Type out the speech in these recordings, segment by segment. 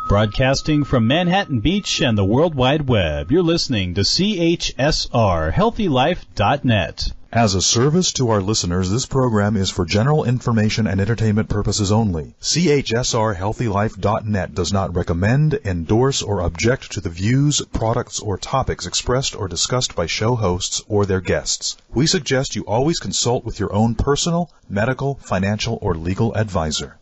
Broadcasting from Manhattan Beach and the World Wide Web, you're listening to CHSR, HealthyLife.net. As a service to our listeners, this program is for general information and entertainment purposes only. CHSR HealthyLife.net does not recommend, endorse, or object to the views, products, or topics expressed or discussed by show hosts or their guests. We suggest you always consult with your own personal, medical, financial, or legal advisor.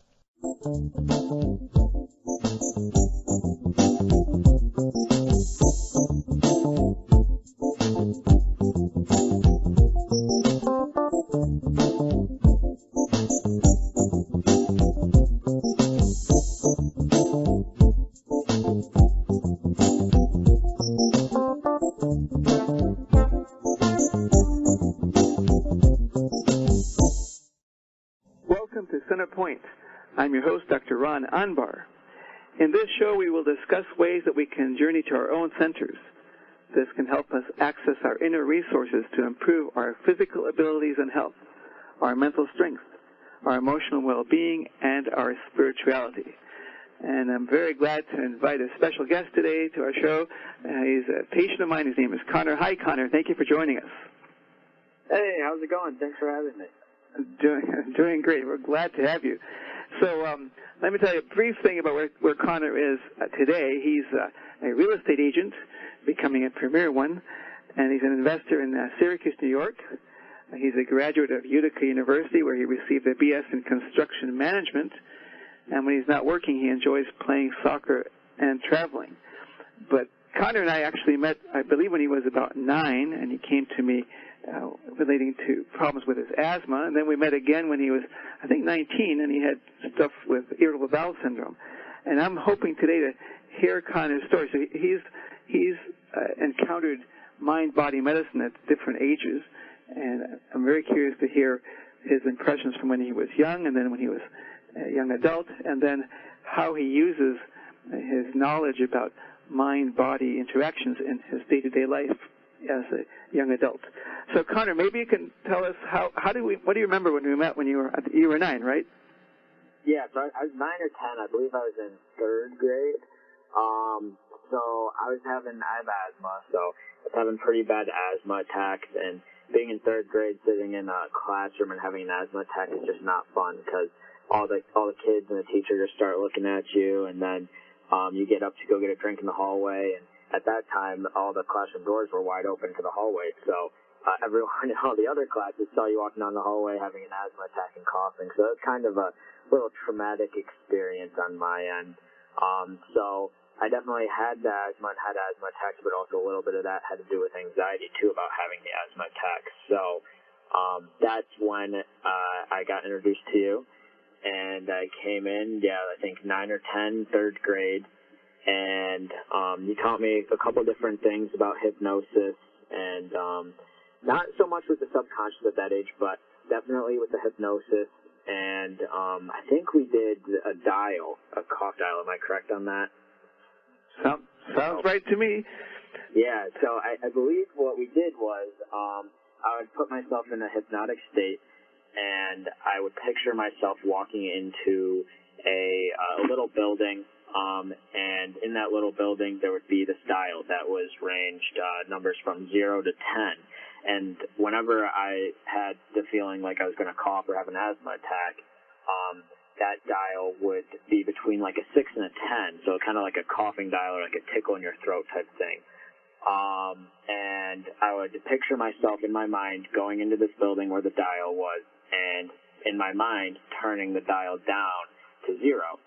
Welcome to Center Point. I'm your host, Dr. Ron Anbar. In this show, we will discuss ways that we can journey to our own centers. This can help us access our inner resources to improve our physical abilities and health, our mental strength, our emotional well-being, and our spirituality. And I'm very glad to invite a special guest today to our show. He's a patient of mine. His name is Connor. Hi, Connor. Thank you for joining us. Hey, how's it going? Thanks for having me. Doing great. We're glad to have you. So let me tell you a brief thing about where Connor is today. He's a real estate agent, becoming a premier one, and he's an investor in Syracuse, New York. He's a graduate of Utica University, where he received a BS in construction management. And when he's not working, he enjoys playing soccer and traveling. But Connor and I actually met, I believe, when he was about 9, and he came to me relating to problems with his asthma. And then we met again when he was, I think, 19, and he had stuff with irritable bowel syndrome. And I'm hoping today to hear Connor's story. So he's encountered mind-body medicine at different ages, and I'm very curious to hear his impressions from when he was young, and then when he was a young adult, and then how he uses his knowledge about mind-body interactions in his day-to-day life as a young adult. So, Connor, maybe you can tell us what do you remember when we met when you were 9, right? Yeah, so I was 9 or 10. I believe I was in 3rd grade. So I have asthma, so I was having pretty bad asthma attacks, and being in 3rd grade, sitting in a classroom and having an asthma attack is just not fun, because all the kids and the teacher just start looking at you, and then you get up to go get a drink in the hallway, and at that time, all the classroom doors were wide open to the hallway, so everyone in all the other classes saw you walking down the hallway having an asthma attack and coughing, so it was kind of a little traumatic experience on my end. So I definitely had the asthma and had asthma attacks, but also a little bit of that had to do with anxiety, too, about having the asthma attacks. So that's when I got introduced to you, and I came in, I think 9 or 10, 3rd grade, and you taught me a couple different things about hypnosis, and not so much with the subconscious at that age, but definitely with the hypnosis, and I think we did a cough dial. Am I correct on that? Sounds right to me. Yeah, so I believe what we did was I would put myself in a hypnotic state, and I would picture myself walking into a little building, and in that little building there would be this dial that was ranged numbers from 0 to 10. And whenever I had the feeling like I was going to cough or have an asthma attack, that dial would be between like a 6 and a 10, so kind of like a coughing dial or like a tickle in your throat type thing. And I would picture myself in my mind going into this building where the dial was, and in my mind turning the dial down to 0.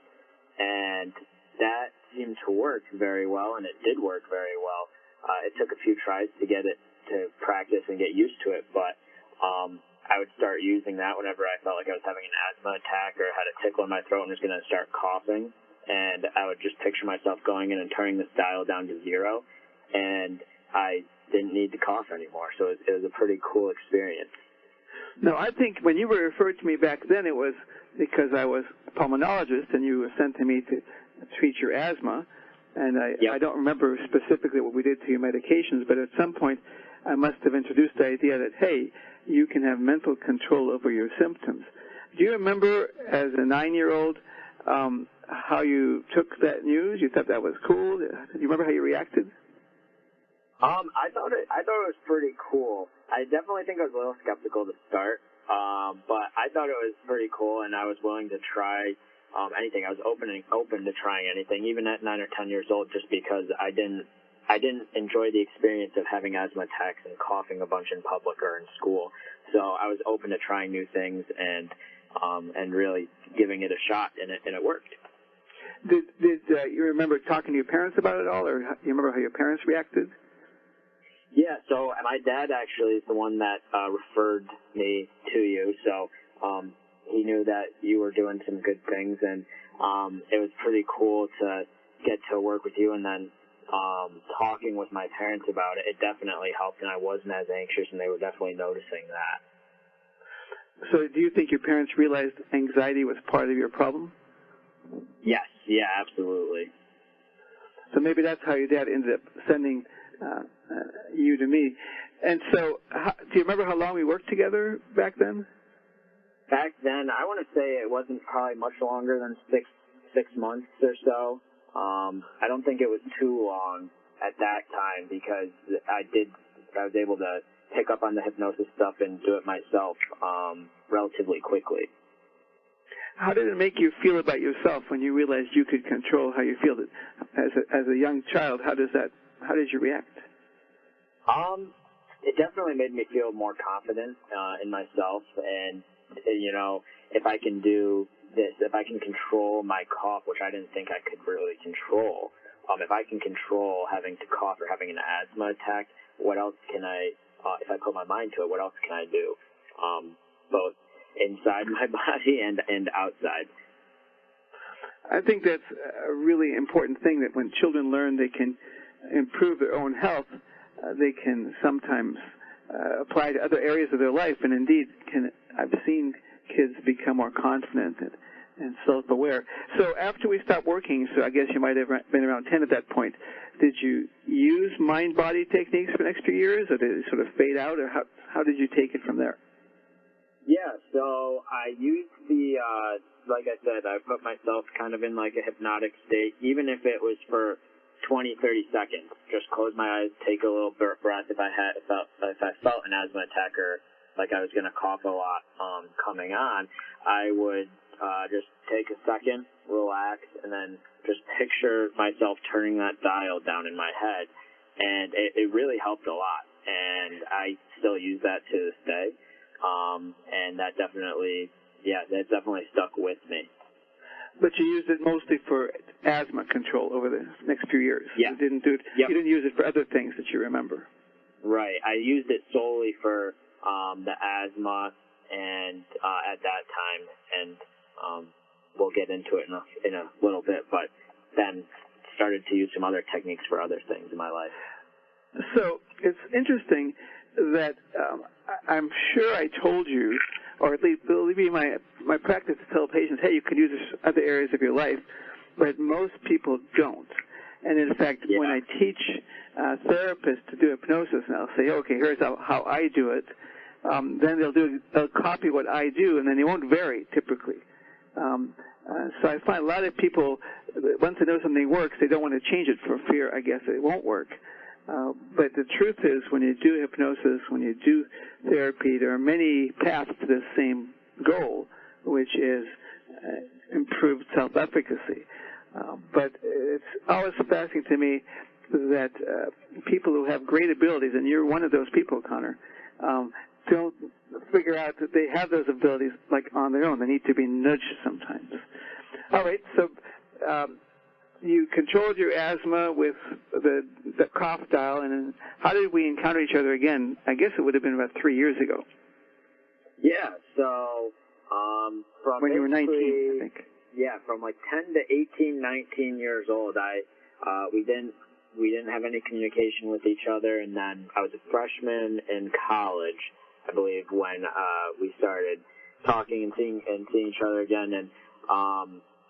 And that seemed to work very well, and it did work very well. It took a few tries to get it to practice and get used to it, but I would start using that whenever I felt like I was having an asthma attack or had a tickle in my throat and was going to start coughing, and I would just picture myself going in and turning this dial down to 0, and I didn't need to cough anymore, so it was a pretty cool experience. No, I think when you were referred to me back then, it was because I was a pulmonologist and you were sent to me to treat your asthma, and I don't remember specifically what we did to your medications, but at some point I must have introduced the idea that, hey, you can have mental control over your symptoms. Do you remember, as a 9-year-old, how you took that news? You thought that was cool? Do you remember how you reacted? I thought it was pretty cool. I definitely think I was a little skeptical to start, but I thought it was pretty cool, and I was willing to try anything. I was open to trying anything, even at 9 or 10 years old, just because I didn't enjoy the experience of having asthma attacks and coughing a bunch in public or in school. So I was open to trying new things and really giving it a shot, and it worked. Did you remember talking to your parents about it all, or you remember how your parents reacted? Yeah, so my dad actually is the one that referred me to you, so he knew that you were doing some good things, and it was pretty cool to get to work with you, and then talking with my parents about it, it definitely helped, and I wasn't as anxious, and they were definitely noticing that. So do you think your parents realized anxiety was part of your problem? Yes, yeah, absolutely. So maybe that's how your dad ended up sending you to me. And so do you remember how long we worked together back then? Back then, I want to say it wasn't probably much longer than six months or so. I don't think it was too long at that time because I was able to pick up on the hypnosis stuff and do it myself relatively quickly. How did it make you feel about yourself when you realized you could control how you feel? As a young child, how did you react? It definitely made me feel more confident in myself, and if I can do this, if I can control my cough, which I didn't think I could really control, if I can control having to cough or having an asthma attack, what else can I, if I put my mind to it, what else can I do, both inside my body and outside? I think that's a really important thing, that when children learn they can improve their own health, they can sometimes apply to other areas of their life, and indeed I've seen kids become more confident and self-aware. So after we stopped working, so I guess you might have been around 10 at that point, did you use mind-body techniques for the next few years, or did it sort of fade out, or how did you take it from there? Yeah, so I used like I said, I put myself kind of in like a hypnotic state, even if it was for 20, 30 seconds. Just close my eyes, take a little breath. If I felt an asthma attack or like I was going to cough a lot coming on, I would just take a second, relax, and then just picture myself turning that dial down in my head. And it really helped a lot. And I still use that to this day. And that definitely stuck with me. But you used it mostly for asthma control over the next few years. Yeah. You didn't do it. Yep. You didn't use it for other things that you remember. Right. I used it solely for the asthma, and at that time, and we'll get into it in a little bit. But then started to use some other techniques for other things in my life. So it's interesting that I'm sure I told you, or at least it'll be my practice to tell patients, hey, you can use this other areas of your life, but most people don't. And in fact, when I teach therapists to do hypnosis, and I'll say, okay, here's how I do it, then they'll copy what I do, and then they won't vary typically. So I find a lot of people, once they know something works, they don't want to change it for fear, I guess, it won't work. But the truth is, when you do hypnosis, when you do therapy, there are many paths to the same goal, which is improved self-efficacy. But it's always fascinating to me that people who have great abilities, and you're one of those people, Connor, don't figure out that they have those abilities like on their own. They need to be nudged sometimes. All right, so you controlled your asthma with the cough dial, and then how did we encounter each other again? I guess it would have been about 3 years ago. Yeah, so from when you were 19, I think. Yeah, from like 10 to 18, 19 years old, we didn't have any communication with each other, and then I was a freshman in college, I believe, when we started talking and seeing each other again, and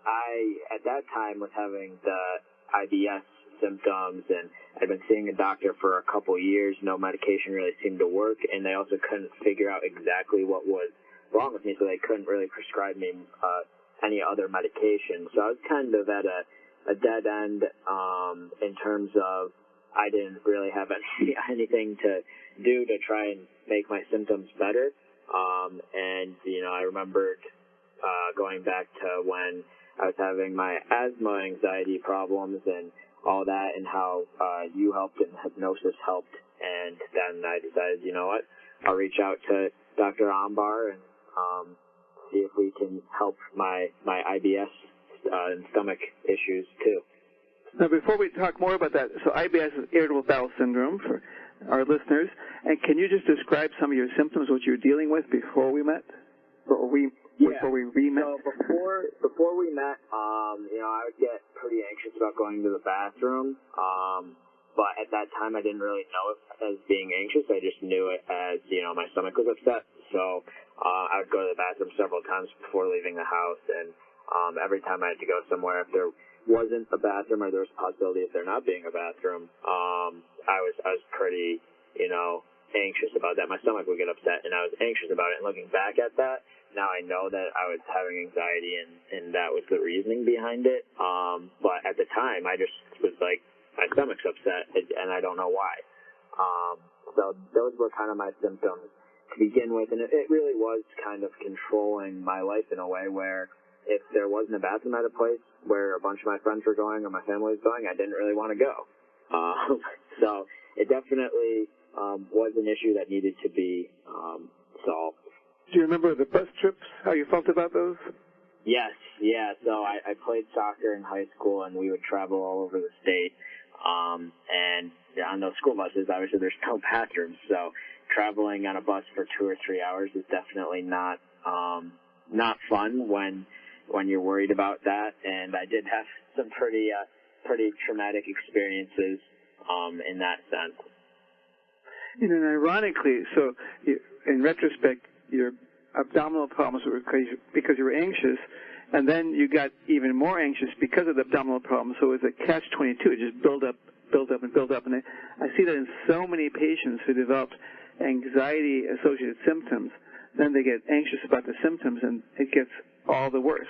I, at that time, was having the IBS symptoms, and I'd been seeing a doctor for a couple of years. No medication really seemed to work, and they also couldn't figure out exactly what was wrong with me, so they couldn't really prescribe me any other medication. So I was kind of at a dead end in terms of I didn't really have anything to do to try and make my symptoms better. And, you know, I remembered going back to when I was having my asthma anxiety problems and all that, and how you helped and hypnosis helped. And then I decided, you know what, I'll reach out to Dr. Ambar and see if we can help my IBS and stomach issues too. Now, before we talk more about that, so IBS is irritable bowel syndrome for our listeners. And can you just describe some of your symptoms, what you were dealing with before we met? Before we re-met? So before we met, you know, I would get pretty anxious about going to the bathroom. But at that time, I didn't really know it as being anxious. I just knew it as, you know, my stomach was upset. So I would go to the bathroom several times before leaving the house. And every time I had to go somewhere, if there wasn't a bathroom or there was a possibility of there not being a bathroom, I was pretty, you know, anxious about that. My stomach would get upset, and I was anxious about it. And looking back at that, now I know that I was having anxiety, and that was the reasoning behind it. But at the time, I just was like, my stomach's upset, and I don't know why. So those were kind of my symptoms to begin with, and it really was kind of controlling my life in a way where if there wasn't a bathroom at a place where a bunch of my friends were going or my family was going, I didn't really want to go. So it definitely was an issue that needed to be solved. Do you remember the bus trips, how you felt about those? Yes, yeah. So I played soccer in high school, and we would travel all over the state. And on those school buses, obviously there's no bathrooms, so traveling on a bus for 2 or 3 hours is definitely not fun when you're worried about that. And I did have some pretty traumatic experiences in that sense. And then ironically, so in retrospect, your abdominal problems were because you were anxious, and then you got even more anxious because of the abdominal problems. So it was a catch-22. It just build up. And I see that in so many patients who develop anxiety-associated symptoms. Then they get anxious about the symptoms, and it gets all the worse.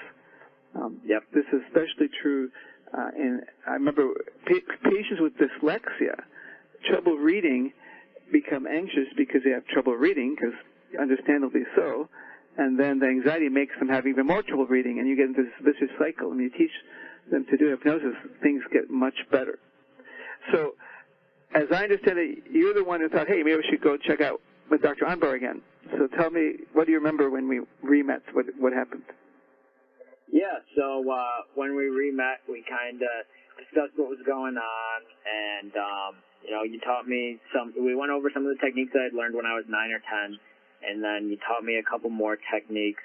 Yep. This is especially true I remember patients with dyslexia, trouble reading, become anxious because they have trouble reading, because understandably so, and then the anxiety makes them have even more trouble reading, and you get into this vicious cycle. When you teach them to do hypnosis, things get much better. So, as I understand it, you're the one who thought, hey, maybe we should go check out with Dr. Anbar again. So tell me, what do you remember when we re-met? What happened? Yeah, so when we re-met, we kind of discussed what was going on, and, you know, you taught me we went over some of the techniques that I'd learned when I was 9 or 10, and then you taught me a couple more techniques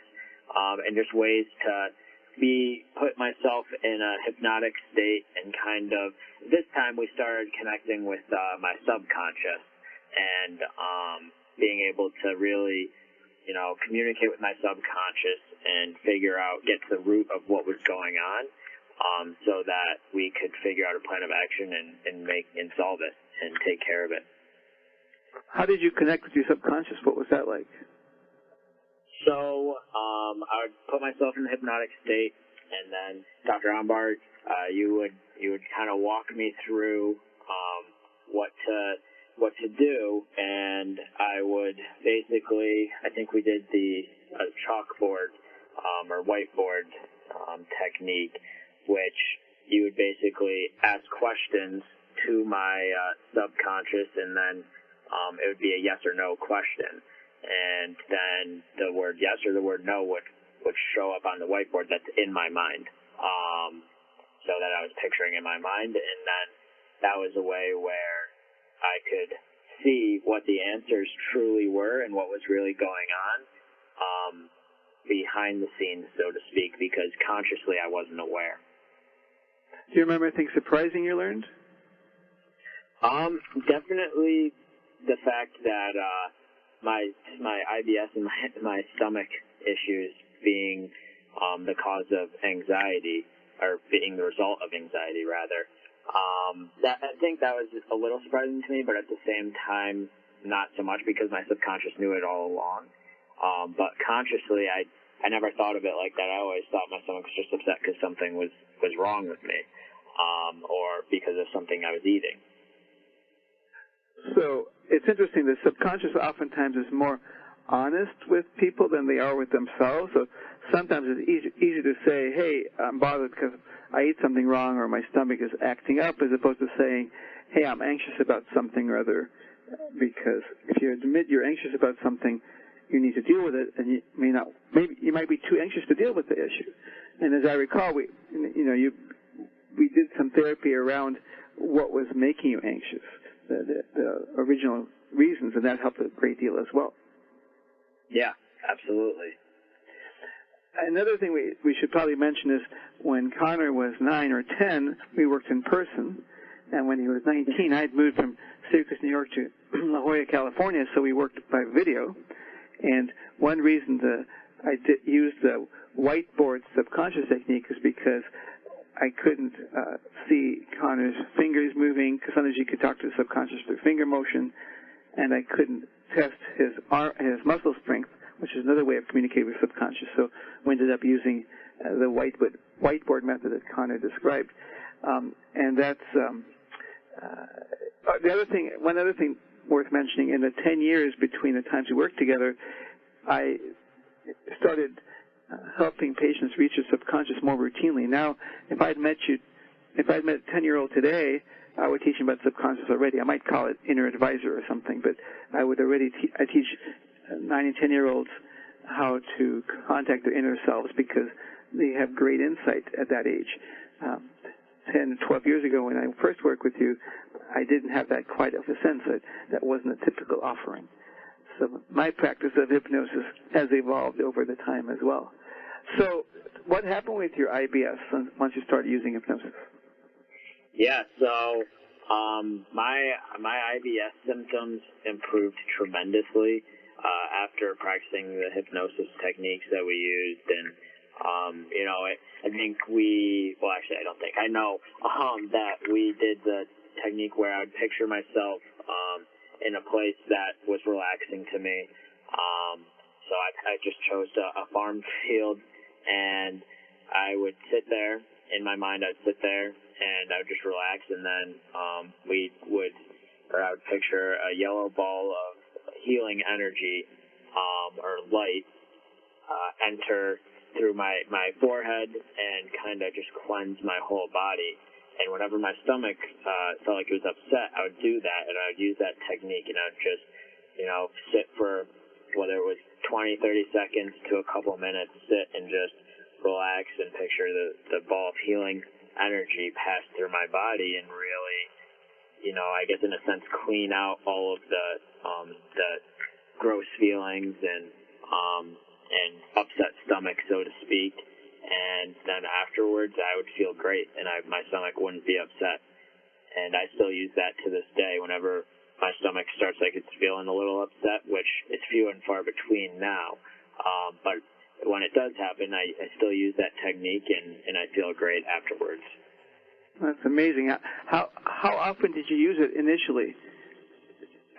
and just ways to put myself in a hypnotic state, and kind of, this time we started connecting with my subconscious and being able to really, you know, communicate with my subconscious and get to the root of what was going on, so that we could figure out a plan of action and solve it and take care of it. How did you connect with your subconscious? What was that like? So I would put myself in a hypnotic state, and then Dr. Ambar, you would kind of walk me through what to do, and I would basically, I think we did the chalkboard or whiteboard technique, which you would basically ask questions to my subconscious, and then it would be a yes or no question, and then the word yes or the word no would show up on the whiteboard that's in my mind, so that I was picturing in my mind, and then that was a way where I could see what the answers truly were and what was really going on behind the scenes, so to speak, because consciously I wasn't aware. Do you remember anything surprising you learned? Definitely the fact that my IBS and my stomach issues being the cause of anxiety, or being the result of anxiety, rather. I think that was a little surprising to me, but at the same time, not so much, because my subconscious knew it all along. But consciously, I I never thought of it like that. I always thought my stomach was just upset because something was wrong with me, or because of something I was eating. So it's interesting. The subconscious oftentimes is more honest with people than they are with themselves. So sometimes it's easy to say, hey, I'm bothered because I ate something wrong or my stomach is acting up, as opposed to saying, hey, I'm anxious about something or other. Because if you admit you're anxious about something, you need to deal with it, and maybe you might be too anxious to deal with the issue. And as I recall, we did some therapy around what was making you anxious, the original reasons, and that helped a great deal as well. Yeah, absolutely. Another thing we should probably mention is when Connor was 9 or 10, we worked in person, and when he was 19, I had moved from Syracuse, New York to La Jolla, California, so we worked by video. And one reason I used the whiteboard subconscious technique is because I couldn't see Connor's fingers moving, because sometimes you could talk to the subconscious through finger motion, and I couldn't test his muscle strength, which is another way of communicating with subconscious. So we ended up using the whiteboard method that Connor described. And that's one other thing worth mentioning. In the 10 years between the times we worked together, I started helping patients reach their subconscious more routinely. Now, if I'd met a 10-year-old today, I would teach him about subconscious already. I might call it inner advisor or something, but I would already I teach 9 and 10-year-olds how to contact their inner selves, because they have great insight at that age. 10, 12 years ago when I first worked with you, I didn't have that quite of a sense. That wasn't a typical offering. So my practice of hypnosis has evolved over the time as well. So what happened with your IBS once you started using hypnosis? Yeah, so my IBS symptoms improved tremendously after practicing the hypnosis techniques that we used. And I know that we did the technique where I would picture myself in a place that was relaxing to me. So I just chose a farm field, and I would sit there. In my mind, I'd sit there, and I would just relax, and then I would picture a yellow ball of healing energy or light enter through my forehead and kind of just cleanse my whole body. And whenever my stomach felt like it was upset, I would do that, and I would use that technique, and I would just, sit for, whether it was 20, 30 seconds to a couple minutes, sit and just relax and picture the ball of healing energy pass through my body and really, I guess in a sense, clean out all of the gross feelings and upset stomach, so to speak. And then afterwards, I would feel great, and my stomach wouldn't be upset. And I still use that to this day whenever my stomach starts like it's feeling a little upset, which is few and far between now. But when it does happen, I still use that technique, and I feel great afterwards. That's amazing. How often did you use it initially?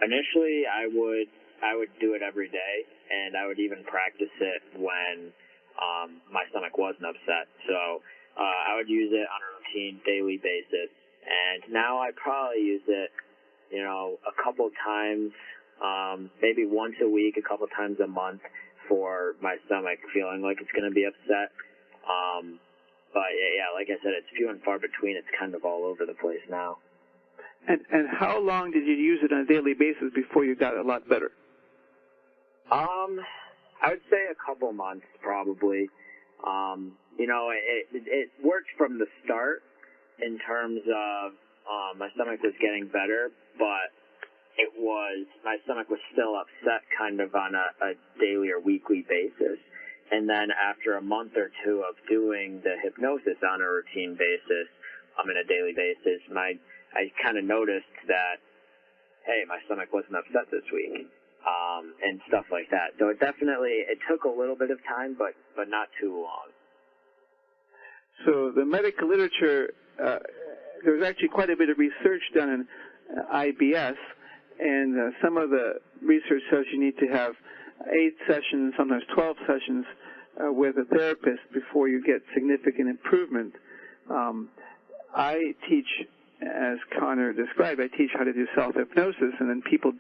Initially, I would do it every day, and I would even practice it when my stomach wasn't upset. So I would use it on a routine, daily basis. And now I probably use it, a couple times, maybe once a week, a couple times a month, for my stomach feeling like it's going to be upset. But yeah, like I said, it's few and far between. It's kind of all over the place now. And how long did you use it on a daily basis before you got a lot better? I would say a couple months, probably. It worked from the start in terms of my stomach was getting better, but my stomach was still upset kind of on a daily or weekly basis. And then after a month or two of doing the hypnosis on a routine basis, on a daily basis, I kind of noticed that, hey, my stomach wasn't upset this week. And stuff like that. So it took a little bit of time, but not too long. So the medical literature, there's actually quite a bit of research done in IBS, and some of the research says you need to have 8 sessions, sometimes 12 sessions with a therapist before you get significant improvement. I teach, as Connor described, I teach how to do self-hypnosis, and then people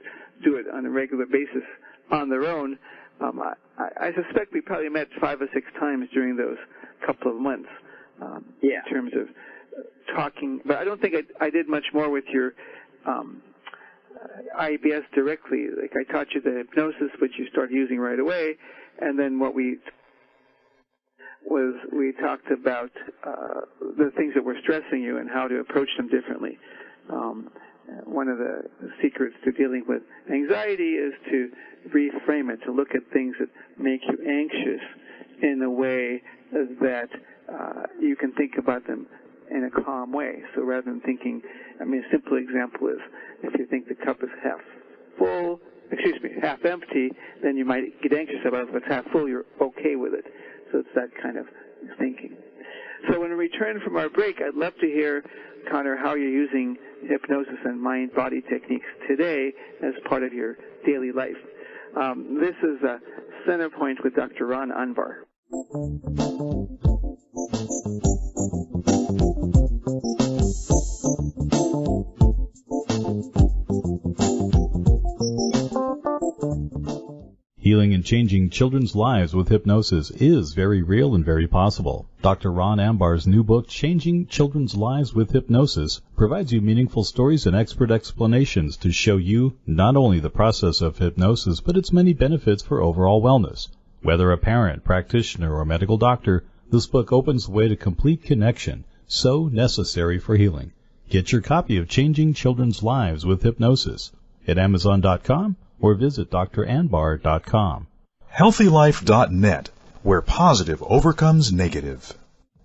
do it on a regular basis on their own. I suspect we probably met 5 or 6 times during those couple of months in terms of talking. But I don't think I did much more with your IBS directly. Like, I taught you the hypnosis, which you started using right away, and then what we talked about the things that were stressing you and how to approach them differently. One of the secrets to dealing with anxiety is to reframe it, to look at things that make you anxious in a way that you can think about them in a calm way. So rather than thinking, a simple example is if you think the cup is half empty, then you might get anxious about it. If it's half full, you're okay with it. So it's that kind of thinking. So when we return from our break, I'd love to hear, Connor, how you're using hypnosis and mind-body techniques today as part of your daily life. This is Center Point with Dr. Ron Anbar. Healing and changing children's lives with hypnosis is very real and very possible. Dr. Ron Ambar's new book, Changing Children's Lives with Hypnosis, provides you meaningful stories and expert explanations to show you not only the process of hypnosis, but its many benefits for overall wellness. Whether a parent, practitioner, or medical doctor, this book opens the way to complete connection, so necessary for healing. Get your copy of Changing Children's Lives with Hypnosis at Amazon.com or visit dranbar.com. HealthyLife.net, where positive overcomes negative.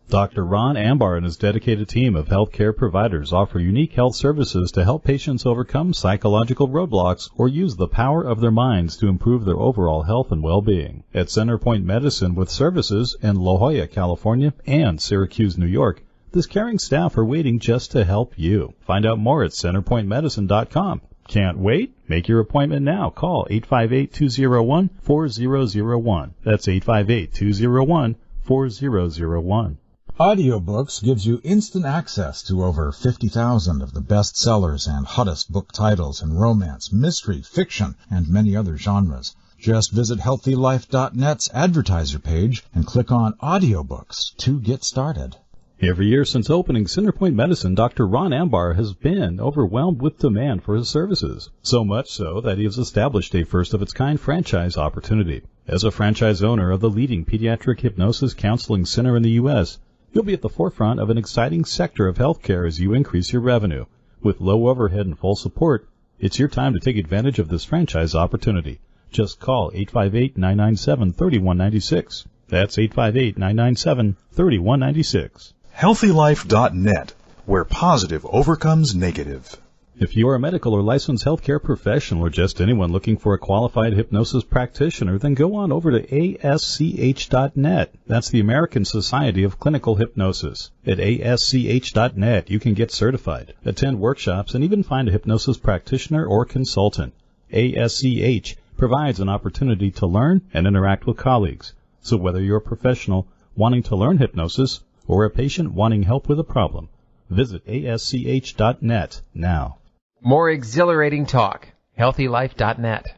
Dr. Ron Ambar and his dedicated team of healthcare providers offer unique health services to help patients overcome psychological roadblocks or use the power of their minds to improve their overall health and well-being. At Centerpoint Medicine with services in La Jolla, California and Syracuse, New York, this caring staff are waiting just to help you. Find out more at centerpointmedicine.com. Can't wait? Make your appointment now. Call 858-201-4001. That's 858-201-4001. Audiobooks gives you instant access to over 50,000 of the best sellers and hottest book titles in romance, mystery, fiction, and many other genres. Just visit HealthyLife.net's advertiser page and click on Audiobooks to get started. Every year since opening Centerpoint Medicine, Dr. Ron Ambar has been overwhelmed with demand for his services, so much so that he has established a first-of-its-kind franchise opportunity. As a franchise owner of the leading pediatric hypnosis counseling center in the U.S., you'll be at the forefront of an exciting sector of healthcare as you increase your revenue. With low overhead and full support, it's your time to take advantage of this franchise opportunity. Just call 858-997-3196. That's 858-997-3196. HealthyLife.net, where positive overcomes negative. If you are a medical or licensed healthcare professional or just anyone looking for a qualified hypnosis practitioner, then go on over to ASCH.net. That's the American Society of Clinical Hypnosis. At ASCH.net, you can get certified, attend workshops, and even find a hypnosis practitioner or consultant. ASCH provides an opportunity to learn and interact with colleagues. So whether you're a professional wanting to learn hypnosis or a patient wanting help with a problem, visit ASCH.net now. More exhilarating talk. HealthyLife.net.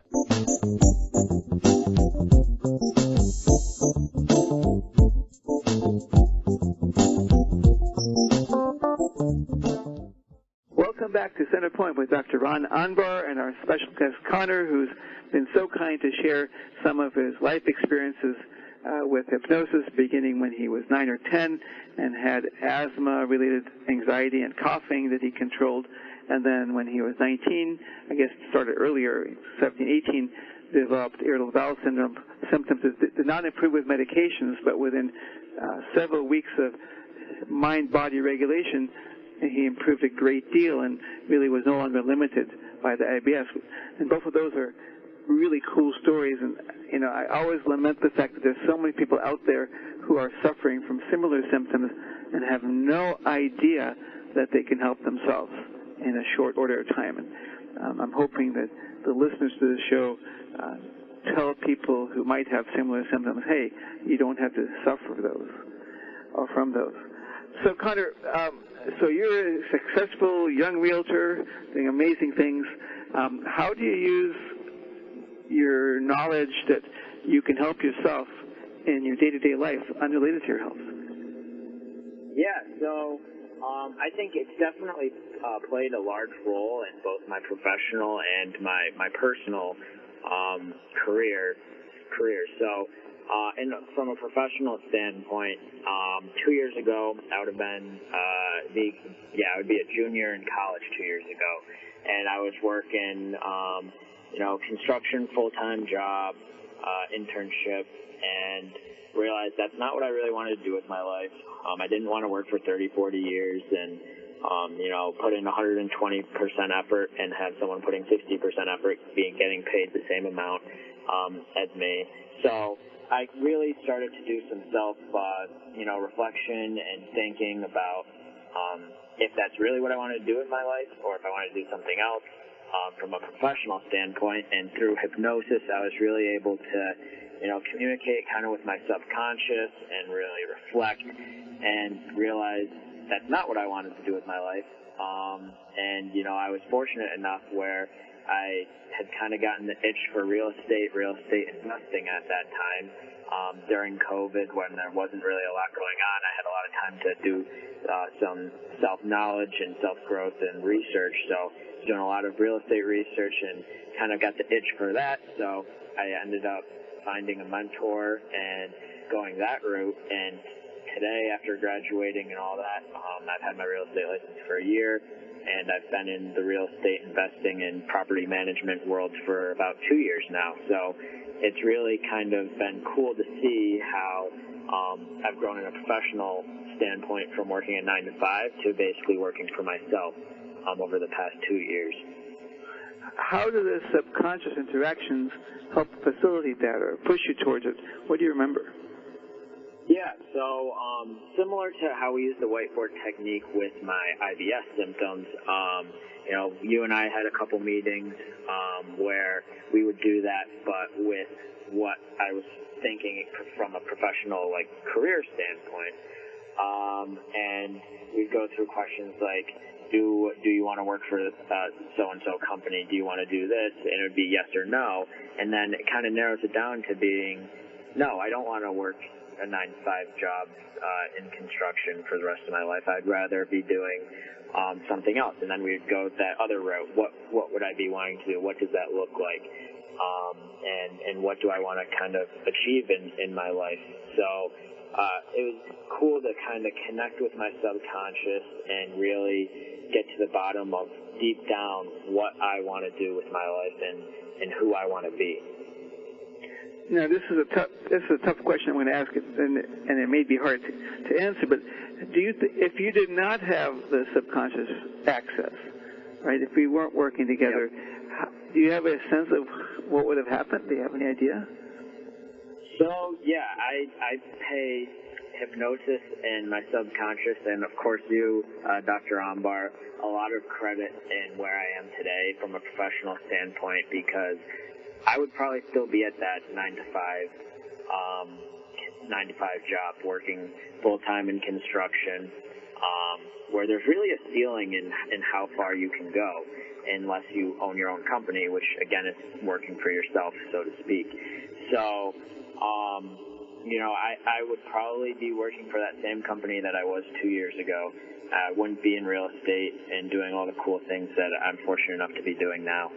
Welcome back to Center Point with Dr. Ron Anbar and our special guest Connor, who's been so kind to share some of his life experiences with hypnosis, beginning when he was 9 or 10 and had asthma-related anxiety and coughing that he controlled. And then when he was 19, I guess it started earlier, 17, 18, developed irritable bowel syndrome symptoms that did not improve with medications, but within several weeks of mind-body regulation, he improved a great deal and really was no longer limited by the IBS. And both of those are really cool stories, and I always lament the fact that there's so many people out there who are suffering from similar symptoms and have no idea that they can help themselves in a short order of time. And I'm hoping that the listeners to the show tell people who might have similar symptoms, hey, you don't have to suffer those or from those. So, Connor, so you're a successful young realtor doing amazing things. How do you use your knowledge that you can help yourself in your day-to-day life unrelated to your health? Yeah, so I think it's definitely played a large role in both my professional and my personal career. So, and from a professional standpoint, 2 years ago, I would have been I would be a junior in college 2 years ago, and I was working, construction full-time job, internship, and realized that's not what I really wanted to do with my life. I didn't want to work for 30, 40 years and, put in 120% effort and have someone putting 60% effort getting paid the same amount as me. So I really started to do some reflection and thinking about if that's really what I wanted to do with my life or if I wanted to do something else. From a professional standpoint, and through hypnosis, I was really able to, communicate kind of with my subconscious and really reflect and realize that's not what I wanted to do with my life. I was fortunate enough where I had kind of gotten the itch for real estate investing at that time. During COVID, when there wasn't really a lot going on, I had a lot of time to do some self-knowledge and self-growth and research. So doing a lot of real estate research and kind of got the itch for that. So I ended up finding a mentor and going that route. And today, after graduating and all that, I've had my real estate license for a year, and I've been in the real estate investing and property management world for about 2 years now. So it's really kind of been cool to see how I've grown in a professional standpoint from working at 9 to 5 to basically working for myself over the past 2 years. How do the subconscious interactions help facilitate that or push you towards it? What do you remember? Yeah, so similar to how we use the whiteboard technique with my IBS symptoms, you and I had a couple meetings where we would do that, but with what I was thinking from a professional, career standpoint. And we'd go through questions like, do you want to work for so-and-so company? Do you want to do this? And it would be yes or no. And then it kind of narrows it down to being, no, I don't want to work a 9-to-5 job in construction for the rest of my life. I'd rather be doing something else. And then we'd go that other route. What would I be wanting to do? What does that look like? And what do I want to kind of achieve in my life? So it was cool to kind of connect with my subconscious and really get to the bottom of deep down what I want to do with my life and who I want to be. Now, this is a tough question I'm going to ask, and it may be hard to answer. But if you did not have the subconscious access, right? If we weren't working together, do you have a sense of what would have happened? Do you have any idea? So yeah, I pay hypnosis and my subconscious, and of course you, Dr. Ambar, a lot of credit in where I am today from a professional standpoint, because I would probably still be at that 9 to 5 job, working full time in construction, where there's really a ceiling in how far you can go, unless you own your own company, which again is working for yourself, so to speak. So, I would probably be working for that same company that I was 2 years ago. I wouldn't be in real estate and doing all the cool things that I'm fortunate enough to be doing now.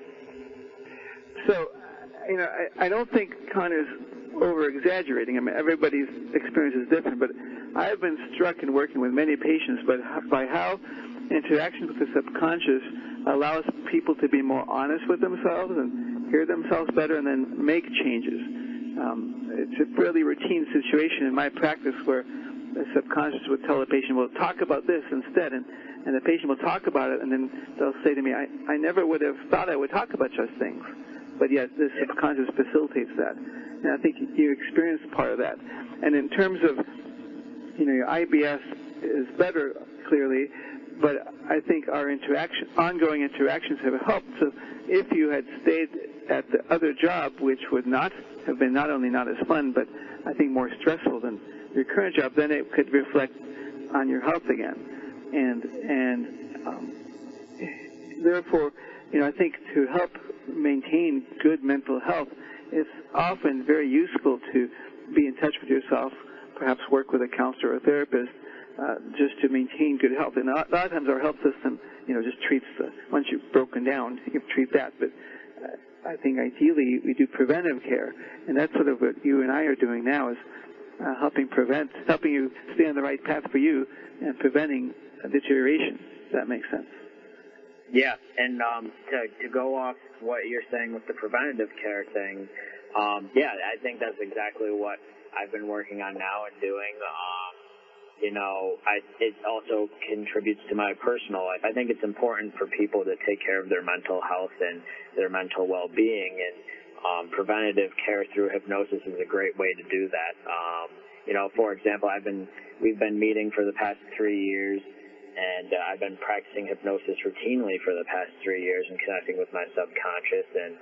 So, I don't think Connor's over-exaggerating. I mean, everybody's experience is different, but I've been struck in working with many patients by how interactions with the subconscious allows people to be more honest with themselves and hear themselves better and then make changes. It's a fairly routine situation in my practice where the subconscious would tell the patient, well, talk about this instead, and the patient will talk about it, and then they'll say to me, I never would have thought I would talk about such things, but yet the subconscious facilitates that. And I think you experienced part of that. And in terms of, your IBS is better, clearly, but I think our ongoing interactions have helped. So if you had stayed at the other job, which would not have been not only not as fun, but I think more stressful than your current job, then it could reflect on your health again. And therefore, I think to help maintain good mental health, it's often very useful to be in touch with yourself, perhaps work with a counselor or a therapist, just to maintain good health. And a lot of times our health system, just treats once you've broken down, you can treat that. But I think ideally we do preventive care, and that's sort of what you and I are doing now, is helping you stay on the right path for you and preventing deterioration. Does that make sense? Yeah, and to go off what you're saying with the preventative care thing, I think that's exactly what I've been working on now and doing. It also contributes to my personal life. I think it's important for people to take care of their mental health and their mental well-being, and preventative care through hypnosis is a great way to do that. For example, we've been meeting for the past 3 years, and I've been practicing hypnosis routinely for the past 3 years and connecting with my subconscious. And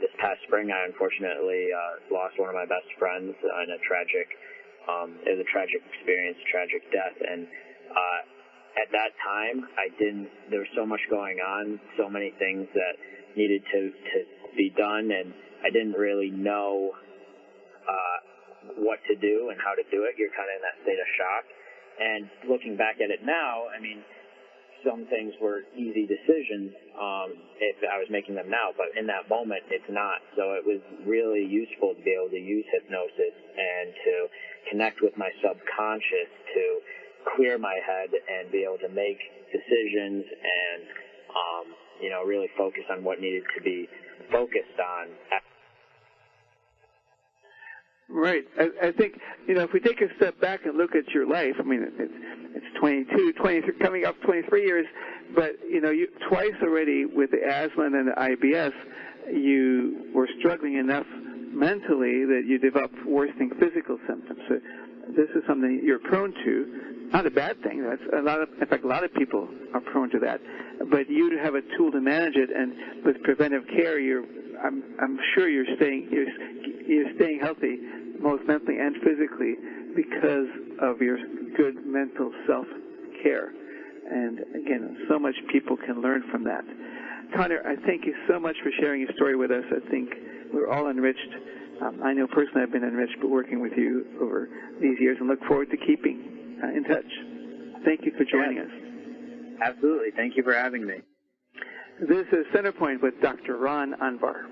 this past spring, I unfortunately lost one of my best friends in a tragic experience, tragic death. And at that time, there was so much going on, so many things that needed to be done, and I didn't really know what to do and how to do it. You're kind of in that state of shock. And looking back at it now, some things were easy decisions if I was making them now, but in that moment, it's not. So it was really useful to be able to use hypnosis and to connect with my subconscious to clear my head and be able to make decisions and, really focus on what needed to be focused on. Right. I think, if we take a step back and look at your life, it's 22, 23, coming up 23 years, but, you twice already with the asthma and then the IBS, you were struggling enough mentally that you developed worsening physical symptoms. So this is something you're prone to. Not a bad thing. In fact, a lot of people are prone to that. But you have a tool to manage it, and with preventive care, I'm sure you're staying healthy, both mentally and physically, because of your good mental self-care. And again, so much people can learn from that. Connor, I thank you so much for sharing your story with us. I think we're all enriched. I know personally I've been enriched working with you over these years, and look forward to keeping in touch. Thank you for joining us. Absolutely. Thank you for having me. This is Centerpoint with Dr. Ron Anbar.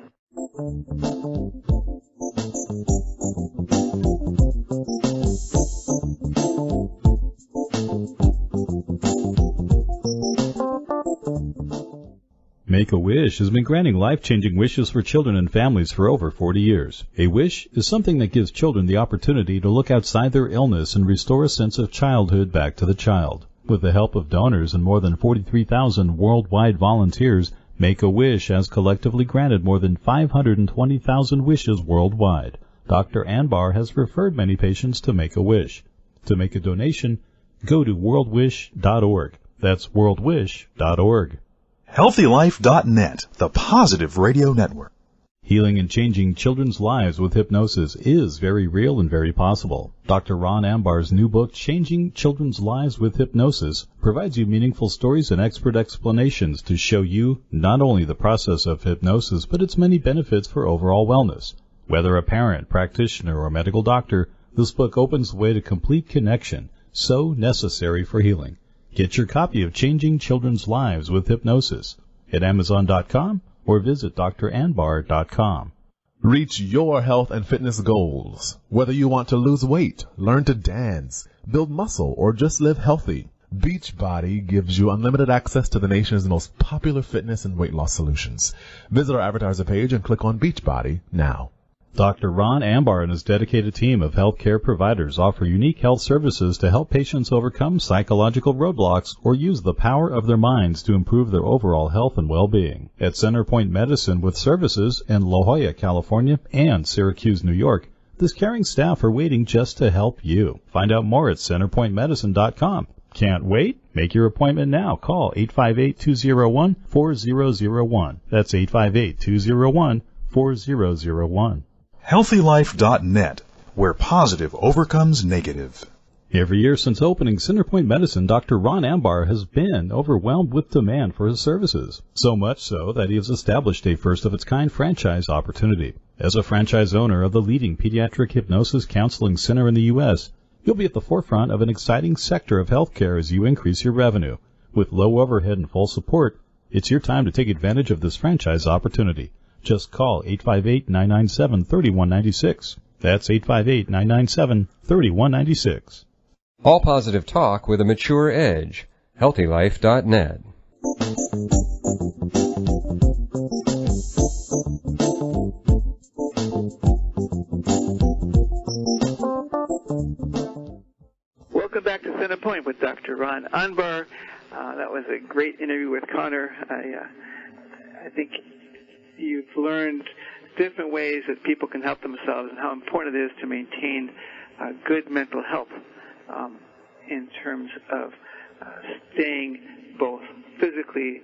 Make-A-Wish has been granting life-changing wishes for children and families for over 40 years. A wish is something that gives children the opportunity to look outside their illness and restore a sense of childhood back to the child. With the help of donors and more than 43,000 worldwide volunteers, Make-A-Wish has collectively granted more than 520,000 wishes worldwide. Dr. Anbar has referred many patients to Make-A-Wish. To make a donation, go to worldwish.org. That's worldwish.org. HealthyLife.net, the positive radio network. Healing and changing children's lives with hypnosis is very real and very possible. Dr. Ron Ambar's new book, Changing Children's Lives with Hypnosis, provides you meaningful stories and expert explanations to show you not only the process of hypnosis, but its many benefits for overall wellness. Whether a parent, practitioner, or medical doctor, this book opens the way to complete connection, so necessary for healing. Get your copy of Changing Children's Lives with Hypnosis at Amazon.com or visit dranbar.com. Reach your health and fitness goals. Whether you want to lose weight, learn to dance, build muscle, or just live healthy, Beachbody gives you unlimited access to the nation's most popular fitness and weight loss solutions. Visit our advertiser page and click on Beachbody now. Dr. Ron Ambar and his dedicated team of healthcare providers offer unique health services to help patients overcome psychological roadblocks or use the power of their minds to improve their overall health and well-being. At Centerpoint Medicine with services in La Jolla, California and Syracuse, New York, this caring staff are waiting just to help you. Find out more at centerpointmedicine.com. Can't wait? Make your appointment now. Call 858-201-4001. That's 858-201-4001. HealthyLife.net, where positive overcomes negative. Every year since opening Centerpoint Medicine, Dr. Ron Ambar has been overwhelmed with demand for his services. So much so that he has established a first-of-its-kind franchise opportunity. As a franchise owner of the leading pediatric hypnosis counseling center in the U.S., you'll be at the forefront of an exciting sector of healthcare as you increase your revenue. With low overhead and full support, it's your time to take advantage of this franchise opportunity. Just call 858-997-3196. That's 858-997-3196. All positive talk with a mature edge. HealthyLife.net. Welcome back to Centerpoint with Dr. Ron Anbar. That was a great interview with Connor. I think you've learned different ways that people can help themselves and how important it is to maintain good mental health in terms of staying both physically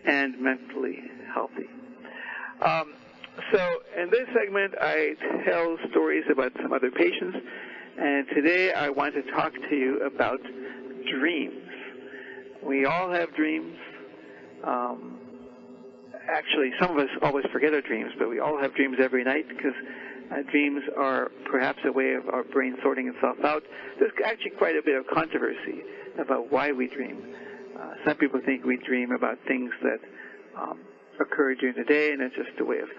and mentally healthy. So in this segment, I tell stories about some other patients, and today I want to talk to you about dreams. We all have dreams. Actually, some of us always forget our dreams, but we all have dreams every night because dreams are perhaps a way of our brain sorting itself out. There's actually quite a bit of controversy about why we dream. Some people think we dream about things that occur during the day, and it's just a way of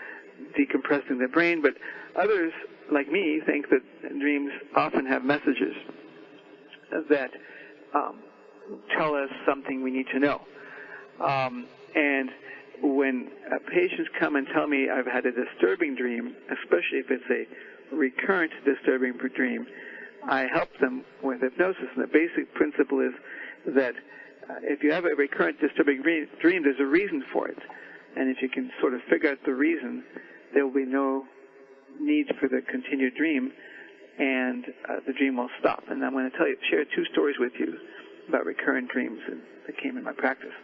decompressing the brain. But others, like me, think that dreams often have messages that tell us something we need to know. And when patients come and tell me I've had a disturbing dream, especially if it's a recurrent disturbing dream, I help them with hypnosis. And the basic principle is that if you have a recurrent disturbing dream, there's a reason for it. And if you can sort of figure out the reason, there will be no need for the continued dream, and the dream will stop. And I'm going to share two stories with you about recurrent dreams that came in my practice.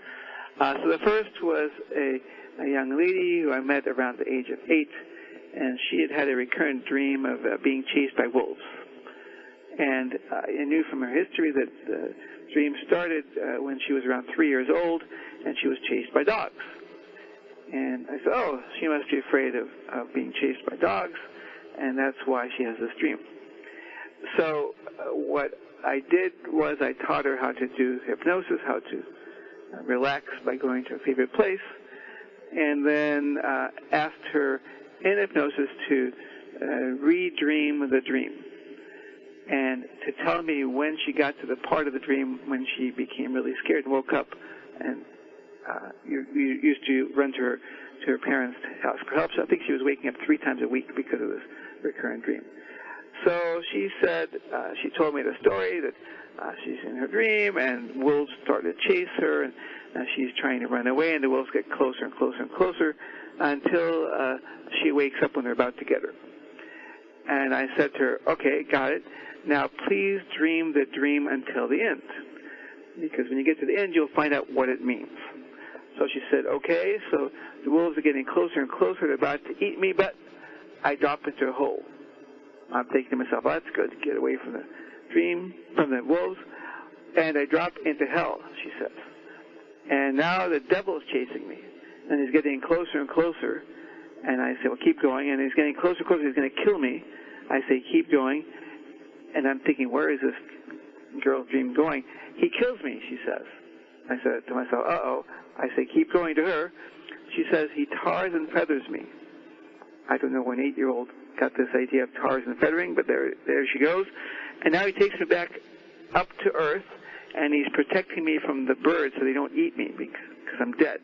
So the first was a young lady who I met around the age of 8, and she had had a recurrent dream of being chased by wolves. And I knew from her history that the dream started when she was around 3 years old, and she was chased by dogs. And I said, oh, she must be afraid of being chased by dogs, and that's why she has this dream. So what I did was I taught her how to do hypnosis, how to relax by going to a favorite place, and then asked her in hypnosis to redream the dream and to tell me when she got to the part of the dream when she became really scared and woke up and used to run to her parents' house for help. So I think she was waking up 3 times a week because of this recurrent dream. So she said, she told me the story that she's in her dream and wolves start to chase her, and she's trying to run away, and the wolves get closer and closer and closer until she wakes up when they're about to get her. And I said to her, okay, got it. Now please dream the dream until the end, because when you get to the end, you'll find out what it means. So she said, okay, so the wolves are getting closer and closer. They're about to eat me, but I drop into a hole. I'm thinking to myself, oh, that's good to get away from the dream, from the wolves. And I drop into hell, she says. And now the devil's chasing me. And he's getting closer and closer. And I say, well, keep going. And he's getting closer and closer. He's going to kill me. I say, keep going. And I'm thinking, where is this girl's dream going? He kills me, she says. I said to myself, uh-oh. I say, keep going to her. She says, he tars and feathers me. I don't know when an 8-year-old got this idea of tars and feathering, but there she goes. And now he takes me back up to earth, and he's protecting me from the birds so they don't eat me because I'm dead.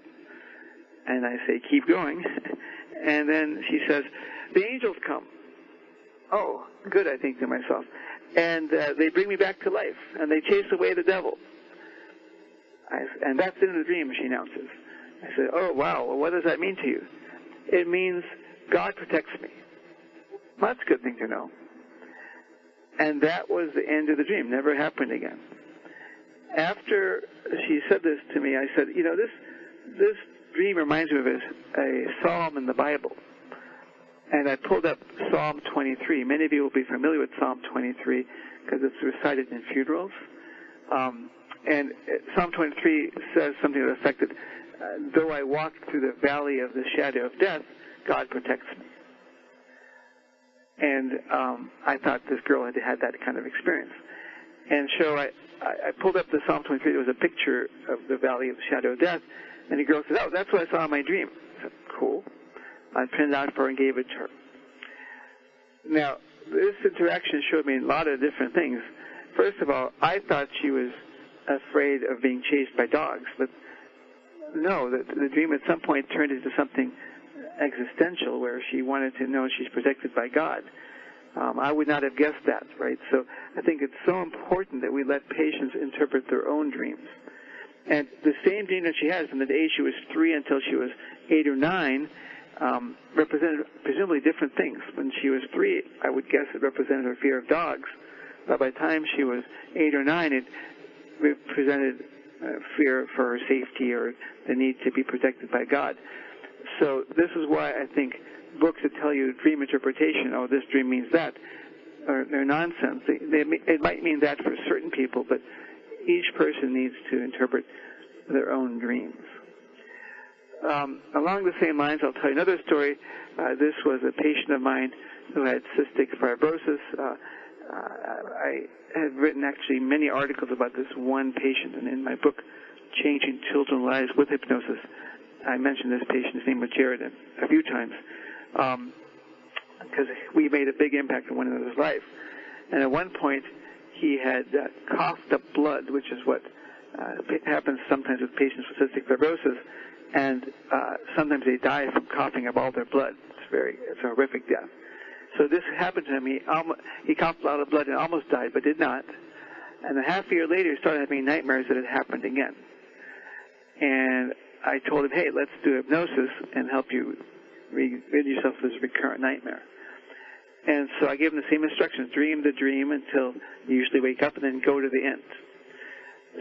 And I say, keep going. And then she says, the angels come. Oh, good, I think to myself. And they bring me back to life, and they chase away the devil. And that's in the dream, she announces. I said, oh, wow, well, what does that mean to you? It means God protects me. Well, that's a good thing to know. And that was the end of the dream. Never happened again. after she said this to me, I said, this dream reminds me of a psalm in the Bible. And I pulled up Psalm 23. Many of you will be familiar with Psalm 23 because it's recited in funerals. And Psalm 23 says something to the effect that, though I walk through the valley of the shadow of death, God protects me. And I thought this girl had had that kind of experience. And so I pulled up the Psalm 23. There was a picture of the valley of the shadow of death. And the girl said, oh, that's what I saw in my dream. I said, cool. I printed it out for her and gave it to her. Now, this interaction showed me a lot of different things. First of all, I thought she was afraid of being chased by dogs. But no, the dream at some point turned into something existential where she wanted to know she's protected by God. I would not have guessed that, right? So I think it's so important that we let patients interpret their own dreams. And the same dream that she had from the age she was 3 until she was 8 or 9 represented presumably different things. When she was 3, I would guess it represented her fear of dogs. But by the time she was 8 or 9, it represented fear for her safety or the need to be protected by God. So this is why I think books that tell you dream interpretation, oh, this dream means that, they're nonsense. It might mean that for certain people, but each person needs to interpret their own dreams. Along the same lines, I'll tell you another story. This was a patient of mine who had cystic fibrosis. I have written actually many articles about this one patient, and in my book, Changing Children's Lives with Hypnosis, I mentioned this patient. His name was Jared a few times because we made a big impact on one another's life. And at one point, he had coughed up blood, which is what happens sometimes with patients with cystic fibrosis, and sometimes they die from coughing up all their blood. It's a horrific death. So this happened to him. He coughed a lot of blood and almost died, but did not. And a half a year later, he started having nightmares that it happened again. And I told him, hey, let's do hypnosis and help you rid yourself of this recurrent nightmare. And so I gave him the same instructions, dream the dream until you usually wake up and then go to the end.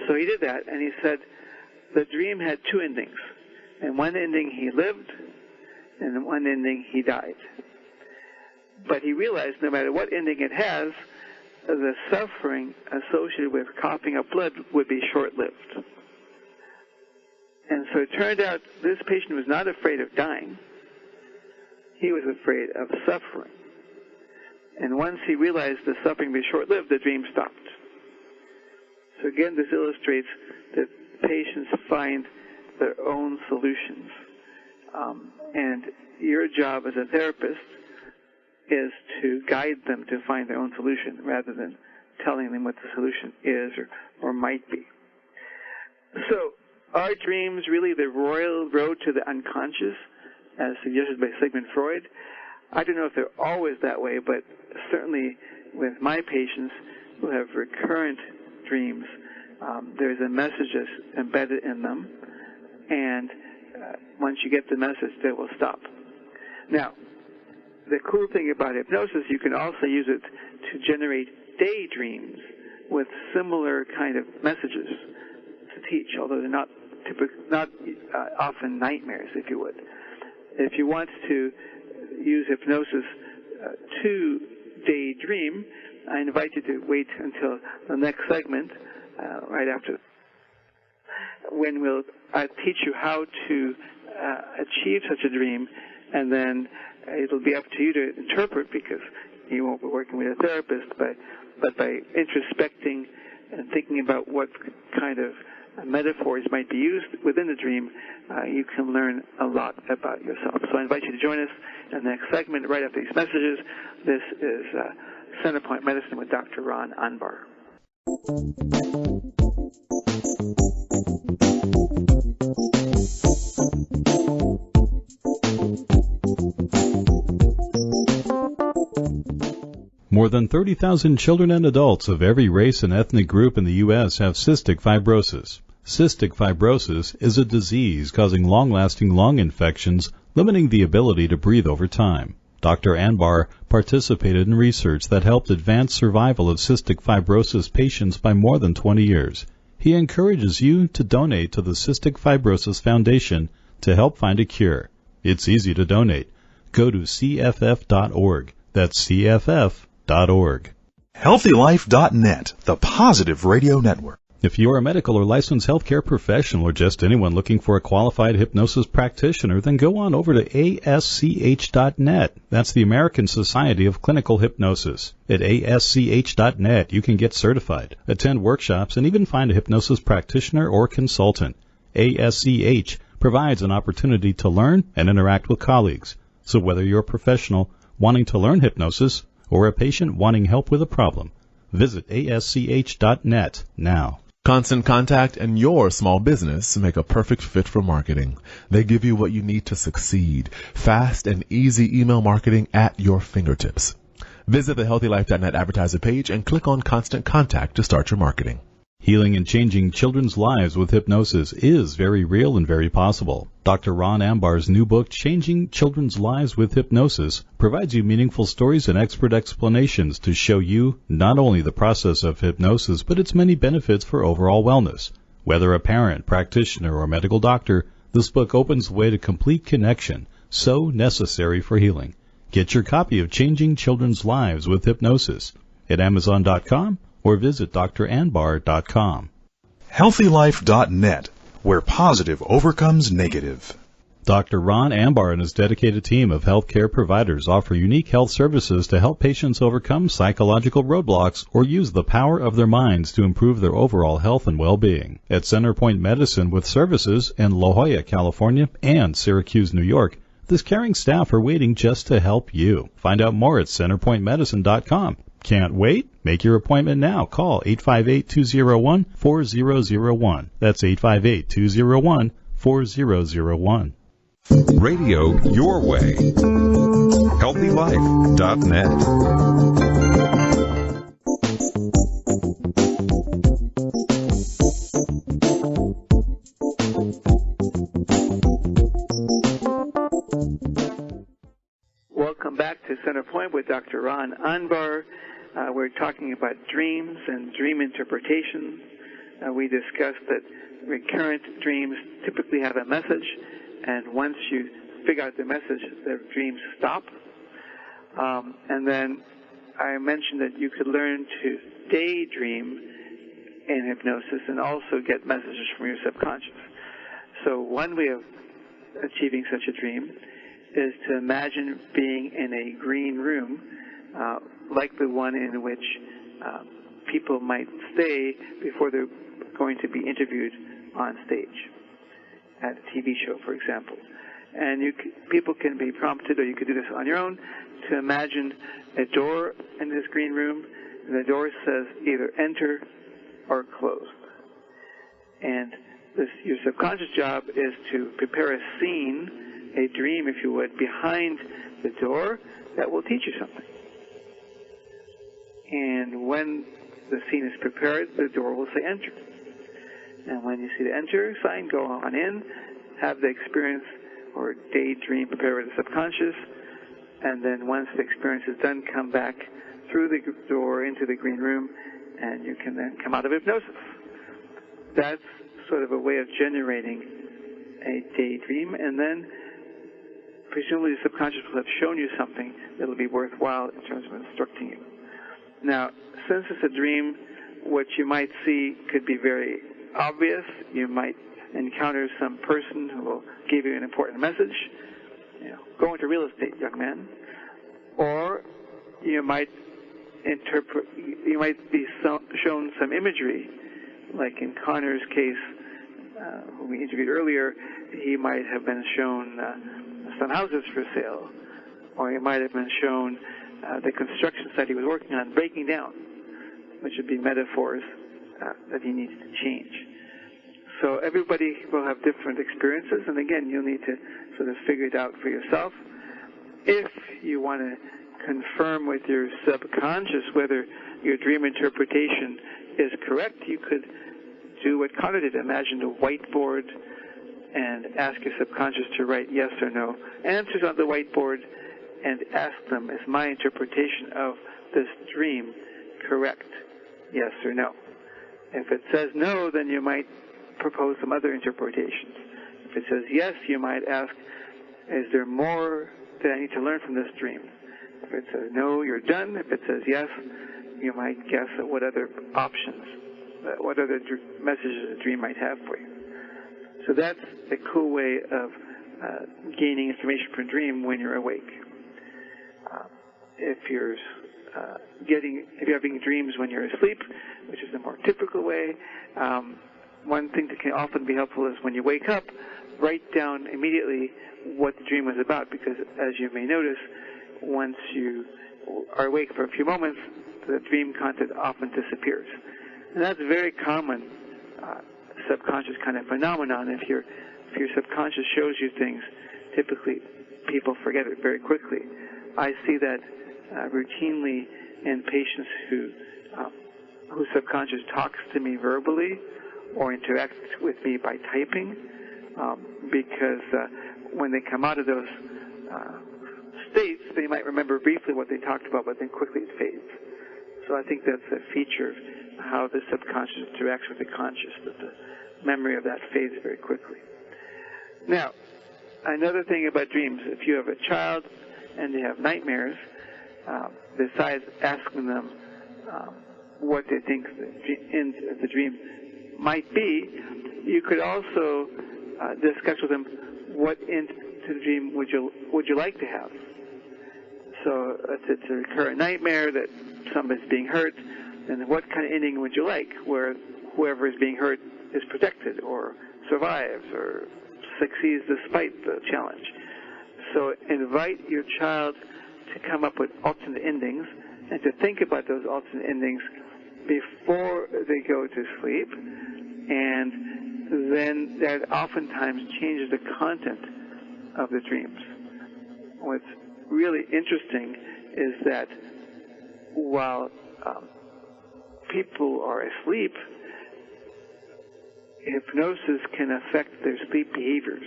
So he did that, and he said the dream had 2 endings. In one ending he lived, and in one ending he died. But he realized no matter what ending it has, the suffering associated with coughing up blood would be short-lived. And so it turned out this patient was not afraid of dying. He was afraid of suffering. And once he realized the suffering would be short-lived, the dream stopped. So again, this illustrates that patients find their own solutions. And your job as a therapist is to guide them to find their own solution rather than telling them what the solution is or might be. So are dreams really the royal road to the unconscious, as suggested by Sigmund Freud? I don't know if they're always that way, but certainly with my patients who have recurrent dreams, there's a message that's embedded in them, and once you get the message, they will stop. Now, the cool thing about hypnosis, you can also use it to generate daydreams with similar kind of messages to teach, although they're not often nightmares, if you would. If you want to use hypnosis to daydream, I invite you to wait until the next segment, right after, when we'll teach you how to achieve such a dream, and then it'll be up to you to interpret, because you won't be working with a therapist, but by introspecting and thinking about what kind of metaphors might be used within the dream, you can learn a lot about yourself. So I invite you to join us in the next segment right after these messages. This is Centerpoint Medicine with Dr. Ron Anbar. More than 30,000 children and adults of every race and ethnic group in the U.S. have cystic fibrosis. Cystic fibrosis is a disease causing long-lasting lung infections, limiting the ability to breathe over time. Dr. Anbar participated in research that helped advance survival of cystic fibrosis patients by more than 20 years. he encourages you to donate to the Cystic Fibrosis Foundation to help find a cure. It's easy to donate. Go to cff.org. That's cff.org. HealthyLife.net, the positive radio network. If you are a medical or licensed healthcare professional or just anyone looking for a qualified hypnosis practitioner, then go on over to ASCH.net. That's the American Society of Clinical Hypnosis. At ASCH.net, you can get certified, attend workshops, and even find a hypnosis practitioner or consultant. ASCH provides an opportunity to learn and interact with colleagues. So whether you're a professional wanting to learn hypnosis or a patient wanting help with a problem, visit ASCH.net now. Constant Contact and your small business make a perfect fit for marketing. They give you what you need to succeed. Fast and easy email marketing at your fingertips. Visit the HealthyLife.net advertiser page and click on Constant Contact to start your marketing. Healing and changing children's lives with hypnosis is very real and very possible. Dr. Ron Ambar's new book, Changing Children's Lives with Hypnosis, provides you meaningful stories and expert explanations to show you not only the process of hypnosis, but its many benefits for overall wellness. Whether a parent, practitioner, or medical doctor, this book opens the way to complete connection, so necessary for healing. Get your copy of Changing Children's Lives with Hypnosis at Amazon.com or visit dranbar.com. HealthyLife.net, where positive overcomes negative. Dr. Ron Ambar and his dedicated team of healthcare providers offer unique health services to help patients overcome psychological roadblocks or use the power of their minds to improve their overall health and well-being. At Centerpoint Medicine with services in La Jolla, California and Syracuse, New York, this caring staff are waiting just to help you. Find out more at centerpointmedicine.com. Can't wait? Make your appointment now. Call 858-201-4001. That's 858-201-4001. Radio your way. HealthyLife.net. Welcome back to Center Point with Dr. Ron Ambar. We're talking about dreams and dream interpretation. We discussed that recurrent dreams typically have a message, and once you figure out the message, the dreams stop. And then I mentioned that you could learn to daydream in hypnosis and also get messages from your subconscious. So one way of achieving such a dream is to imagine being in a green room, like the one in which people might stay before they're going to be interviewed on stage at a TV show, for example. And people can be prompted, or you could do this on your own, to imagine a door in this green room, and the door says either enter or closed. And your subconscious job is to prepare a scene, a dream, if you would, behind the door that will teach you something. And when the scene is prepared, the door will say enter. And when you see the enter sign, go on in, have the experience or daydream prepared with the subconscious, and then once the experience is done, come back through the door into the green room, and you can then come out of hypnosis. That's sort of a way of generating a daydream, and then presumably the subconscious will have shown you something that will be worthwhile in terms of instructing you. Now, since it's a dream, what you might see could be very obvious. You might encounter some person who will give you an important message. Go into real estate, young man. Or you might be shown some imagery, like in Connor's case, who we interviewed earlier. He might have been shown some houses for sale, or he might have been shown the construction site he was working on breaking down, which would be metaphors that he needs to change. So everybody will have different experiences, and again, you'll need to sort of figure it out for yourself. If you want to confirm with your subconscious whether your dream interpretation is correct, you could do what Connor did. Imagine a whiteboard and ask your subconscious to write yes or no answers on the whiteboard, and ask them, is my interpretation of this dream correct, yes or no? If it says no, then you might propose some other interpretations. If it says yes, you might ask, is there more that I need to learn from this dream? If it says no, you're done. If it says yes, you might guess at what other options, what other messages the dream might have for you. So that's a cool way of gaining information from a dream when you're awake. If you're having dreams when you're asleep, which is the more typical way, one thing that can often be helpful is when you wake up, write down immediately what the dream was about, because as you may notice, once you are awake for a few moments, the dream content often disappears. And that's a very common subconscious kind of phenomenon. If your subconscious shows you things, typically people forget it very quickly. I see that routinely in patients whose subconscious talks to me verbally or interacts with me by typing, because when they come out of those states, they might remember briefly what they talked about, but then quickly it fades. So I think that's a feature of how the subconscious interacts with the conscious, that the memory of that fades very quickly. Now, another thing about dreams, if you have a child and they have nightmares, besides asking them what they think the end of the dream might be, you could also discuss with them what end to the dream would you like to have. So if it's a recurrent nightmare that somebody's being hurt, then what kind of ending would you like, where whoever is being hurt is protected or survives or succeeds despite the challenge? So invite your child to come up with alternate endings and to think about those alternate endings before they go to sleep, and then that oftentimes changes the content of the dreams. What's really interesting is that while people are asleep, hypnosis can affect their sleep behaviors.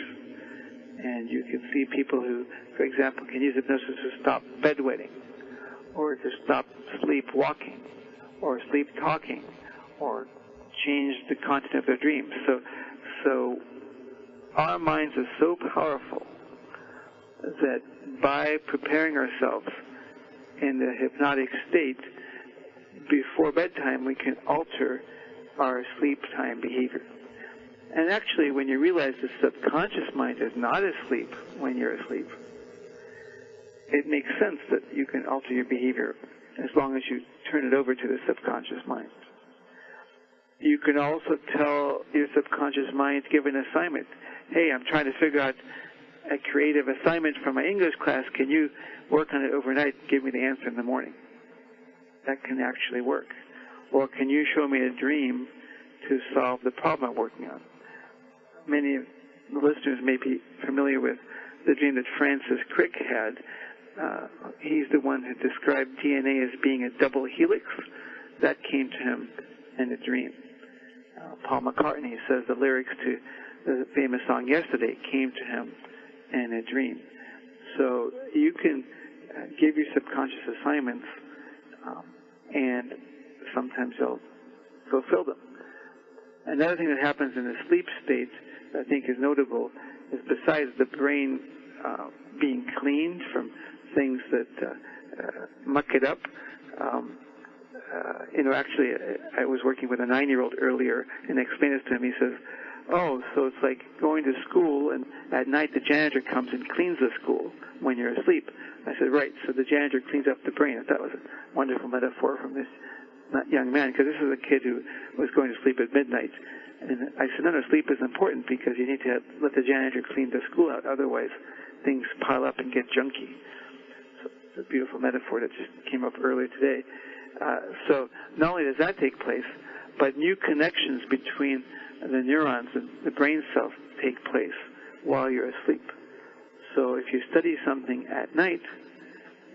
And you can see people who, for example, can use hypnosis to stop bedwetting, or to stop sleepwalking, or sleep talking, or change the content of their dreams. So our minds are so powerful that by preparing ourselves in the hypnotic state before bedtime, we can alter our sleep time behavior. And actually, when you realize the subconscious mind is not asleep when you're asleep, it makes sense that you can alter your behavior as long as you turn it over to the subconscious mind. You can also tell your subconscious mind, give an assignment. Hey, I'm trying to figure out a creative assignment for my English class. Can you work on it overnight and give me the answer in the morning? That can actually work. Or can you show me a dream to solve the problem I'm working on? Many of the listeners may be familiar with the dream that Francis Crick had. He's the one who described DNA as being a double helix. That came to him in a dream. Paul McCartney says the lyrics to the famous song Yesterday came to him in a dream. So you can give your subconscious assignments, and sometimes they'll fulfill them. Another thing that happens in the sleep state that I think is notable is, besides the brain being cleaned from things that muck it up, actually, I was working with a 9-year-old earlier and explained this to him. He says, oh, so it's like going to school, and at night the janitor comes and cleans the school when you're asleep. I said, right, so the janitor cleans up the brain. I thought it was a wonderful metaphor from this young man, because this is a kid who was going to sleep at midnight. And I said, no, sleep is important because you need to let the janitor clean the school out. Otherwise, things pile up and get junky. So it's a beautiful metaphor that just came up earlier today. So not only does that take place, but new connections between the neurons and the brain cells take place while you're asleep. So if you study something at night,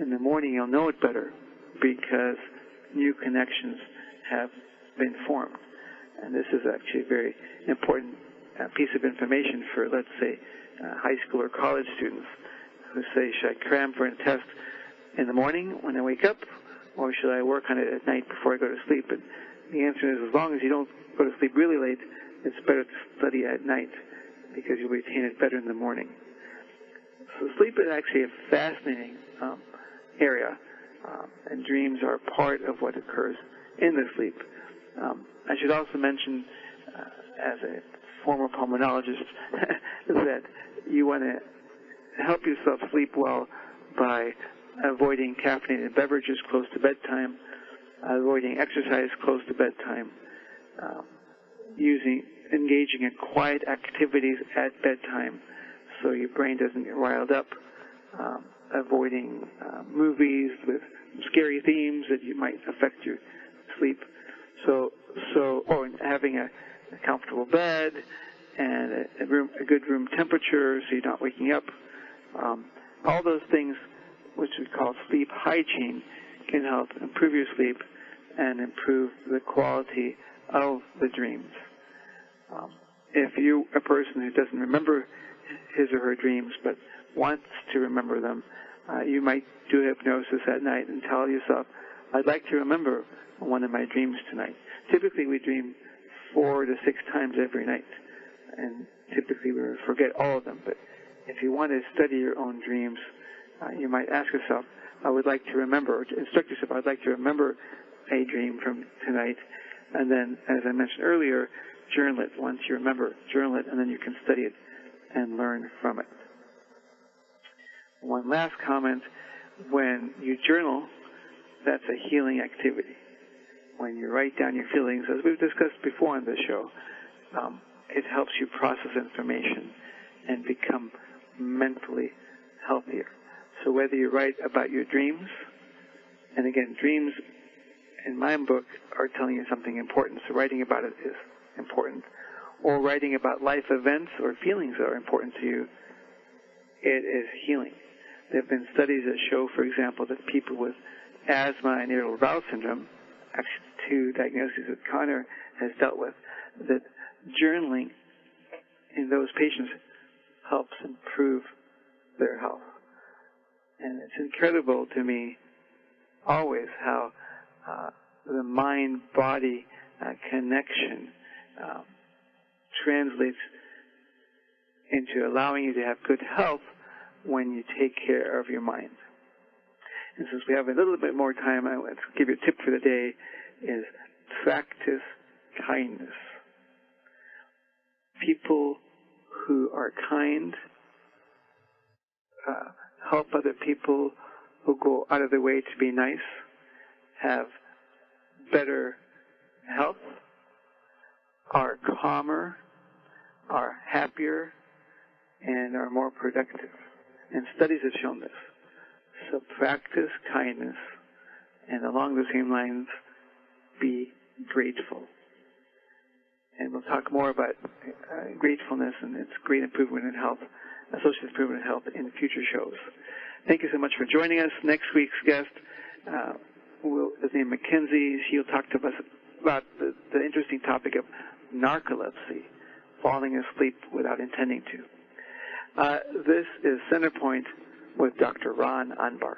in the morning you'll know it better because new connections have been formed. And this is actually a very important piece of information for, let's say, high school or college students who say, should I cram for a test in the morning when I wake up, or should I work on it at night before I go to sleep? And the answer is as long as you don't go to sleep really late, it's better to study at night because you'll retain it better in the morning. So sleep is actually a fascinating area, and dreams are part of what occurs in the sleep. I should also mention, as a former pulmonologist, that you want to help yourself sleep well by avoiding caffeinated beverages close to bedtime, avoiding exercise close to bedtime, engaging in quiet activities at bedtime so your brain doesn't get riled up, avoiding movies with scary themes that might affect your sleep. Or having a comfortable bed and a good room temperature so you're not waking up. All those things, which we call sleep hygiene, can help improve your sleep and improve the quality of the dreams. If you're a person who doesn't remember his or her dreams but wants to remember them, you might do hypnosis at night and tell yourself, I'd like to remember one of my dreams tonight. Typically we dream 4 to 6 times every night, and typically we forget all of them. But if you want to study your own dreams, you might ask yourself, I would like to remember, or instruct yourself, I'd like to remember a dream from tonight, and then, as I mentioned earlier, journal it. Once you remember, journal it, and then you can study it and learn from it. One last comment, when you journal, that's a healing activity. When you write down your feelings, as we've discussed before on this show, it helps you process information and become mentally healthier. So whether you write about your dreams, and again, dreams in my book are telling you something important, so writing about it is important, or writing about life events or feelings that are important to you, it is healing. There have been studies that show, for example, that people with asthma and irritable bowel syndrome, actually 2 diagnoses that Connor has dealt with, that journaling in those patients helps improve their health. And it's incredible to me always how the mind-body connection translates into allowing you to have good health when you take care of your mind. And since we have a little bit more time, I want to give you a tip for the day, is practice kindness. People who are kind, help other people who go out of their way to be nice, have better health, are calmer, are happier, and are more productive. And studies have shown this. So practice kindness, and along the same lines, be grateful. And we'll talk more about gratefulness and its great improvement in health, associated improvement in health in future shows. Thank you so much for joining us. Next week's guest is named Mackenzie. She'll talk to us about the interesting topic of narcolepsy, falling asleep without intending to. This is Centerpoint with Dr. Ron Anbar.